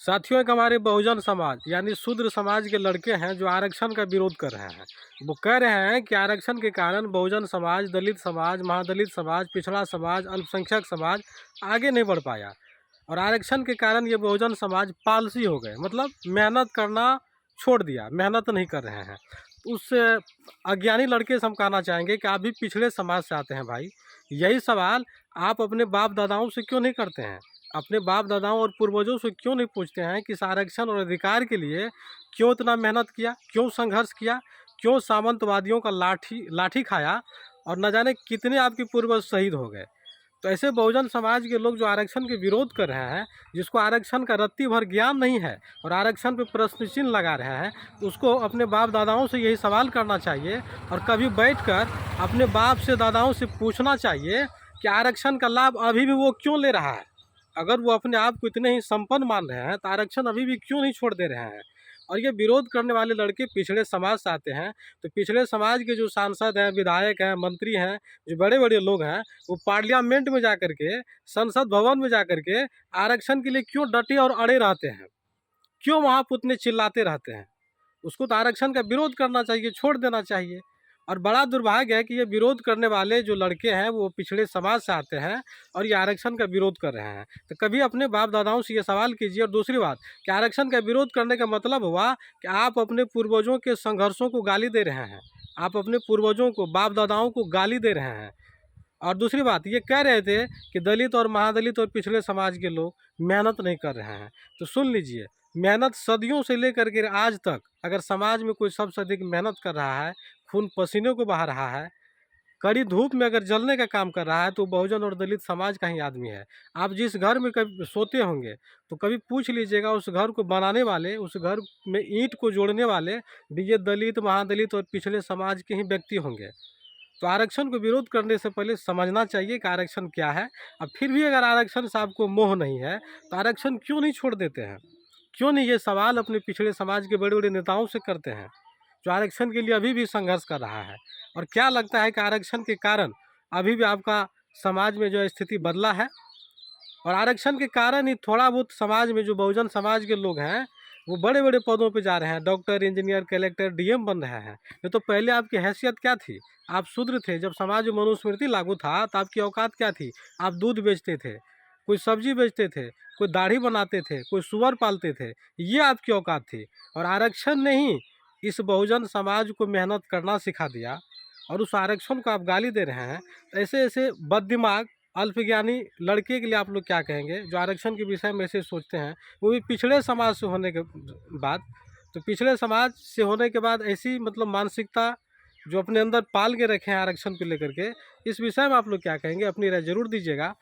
साथियों, एक हमारे बहुजन समाज यानी शूद्र समाज के लड़के हैं जो आरक्षण का विरोध कर रहे हैं। वो कह रहे हैं कि आरक्षण के कारण बहुजन समाज, दलित समाज, महादलित समाज, पिछड़ा समाज, अल्पसंख्यक समाज आगे नहीं बढ़ पाया। और आरक्षण के कारण ये बहुजन समाज पालसी हो गए, मतलब मेहनत करना छोड़ दिया, मेहनत नहीं कर रहे हैं। उस अज्ञानी लड़के से हम कहना चाहेंगे कि आप भी पिछड़े समाज से आते हैं भाई। यही सवाल आप अपने बाप दादाओं से क्यों नहीं करते हैं? अपने बाप दादाओं और पूर्वजों से क्यों नहीं पूछते हैं कि इस आरक्षण और अधिकार के लिए क्यों इतना मेहनत किया, क्यों संघर्ष किया, क्यों सामंतवादियों का लाठी लाठी खाया और न जाने कितने आपके पूर्वज शहीद हो गए। तो ऐसे बहुजन समाज के लोग जो आरक्षण के विरोध कर रहे हैं, जिसको आरक्षण का रत्ती भर ज्ञान नहीं है और आरक्षण पे प्रश्न चिन्ह लगा रहे हैं, तो उसको अपने बाप दादाओं से यही सवाल करना चाहिए और कभी बैठकर अपने बाप से दादाओं से पूछना चाहिए कि आरक्षण का लाभ अभी भी वो क्यों ले रहा है। अगर वो अपने आप को इतने ही संपन्न मान रहे हैं तो आरक्षण अभी भी क्यों नहीं छोड़ दे रहे हैं। और ये विरोध करने वाले लड़के पिछड़े समाज से आते हैं, तो पिछड़े समाज के जो सांसद हैं, विधायक हैं, मंत्री हैं, जो बड़े बड़े लोग हैं, वो पार्लियामेंट में जा कर के, संसद भवन में जा कर के आरक्षण के लिए क्यों डटे और अड़े रहते हैं, क्यों वहाँ पर उतने चिल्लाते रहते हैं। उसको तो आरक्षण का विरोध करना चाहिए, छोड़ देना चाहिए। और बड़ा दुर्भाग्य है कि ये विरोध करने वाले जो लड़के हैं वो पिछड़े समाज से आते हैं और ये आरक्षण का विरोध कर रहे हैं। तो कभी अपने बाप दादाओं से ये सवाल कीजिए। और दूसरी बात कि आरक्षण का विरोध करने का मतलब हुआ कि आप अपने पूर्वजों के संघर्षों को गाली दे रहे हैं, आप अपने पूर्वजों को, बाप दादाओं को गाली दे रहे हैं। और दूसरी बात ये कह रहे थे कि दलित और महादलित और पिछड़े समाज के लोग मेहनत नहीं कर रहे हैं। तो सुन लीजिए, मेहनत सदियों से लेकर के आज तक अगर समाज में कोई सबसे अधिक मेहनत कर रहा है, खून पसीने को बहा रहा है, कड़ी धूप में अगर जलने का काम कर रहा है, तो बहुजन और दलित समाज का ही आदमी है। आप जिस घर में कभी सोते होंगे तो कभी पूछ लीजिएगा, उस घर को बनाने वाले, उस घर में ईंट को जोड़ने वाले भी ये दलित, महादलित और पिछड़े समाज के ही व्यक्ति होंगे। तो आरक्षण को विरोध करने से पहले समझना चाहिए कि आरक्षण क्या है। अब फिर भी अगर आरक्षण से आपको मोह नहीं है तो आरक्षण क्यों नहीं छोड़ देते हैं? क्यों नहीं ये सवाल अपने पिछड़े समाज के बड़े बड़े नेताओं से करते हैं जो आरक्षण के लिए अभी भी संघर्ष कर रहा है? और क्या लगता है कि आरक्षण के कारण अभी भी आपका समाज में जो स्थिति बदला है? और आरक्षण के कारण ही थोड़ा बहुत समाज में जो बहुजन समाज के लोग हैं वो बड़े बड़े पदों पे जा रहे हैं, डॉक्टर, इंजीनियर, कलेक्टर, डीएम बन रहे हैं। नहीं तो पहले आपकी हैसियत क्या थी? आप शूद्र थे। जब समाज में मनुस्मृति लागू था तो आपकी औकात क्या थी? आप दूध बेचते थे, कोई सब्जी बेचते थे, कोई दाढ़ी बनाते थे, कोई सुअर पालते थे, ये आपकी औकात थी। और आरक्षण ने ही इस बहुजन समाज को मेहनत करना सिखा दिया और उस आरक्षण को आप गाली दे रहे हैं। तो ऐसे ऐसे बददिमाग अल्पज्ञानी लड़के के लिए आप लोग क्या कहेंगे जो आरक्षण के विषय में ऐसे सोचते हैं, वो भी पिछड़े समाज से होने के बाद? तो पिछड़े समाज से होने के बाद ऐसी मतलब मानसिकता जो अपने अंदर पाल के रखे हैं आरक्षण को लेकर के, इस विषय में आप लोग क्या कहेंगे? अपनी राय जरूर दीजिएगा।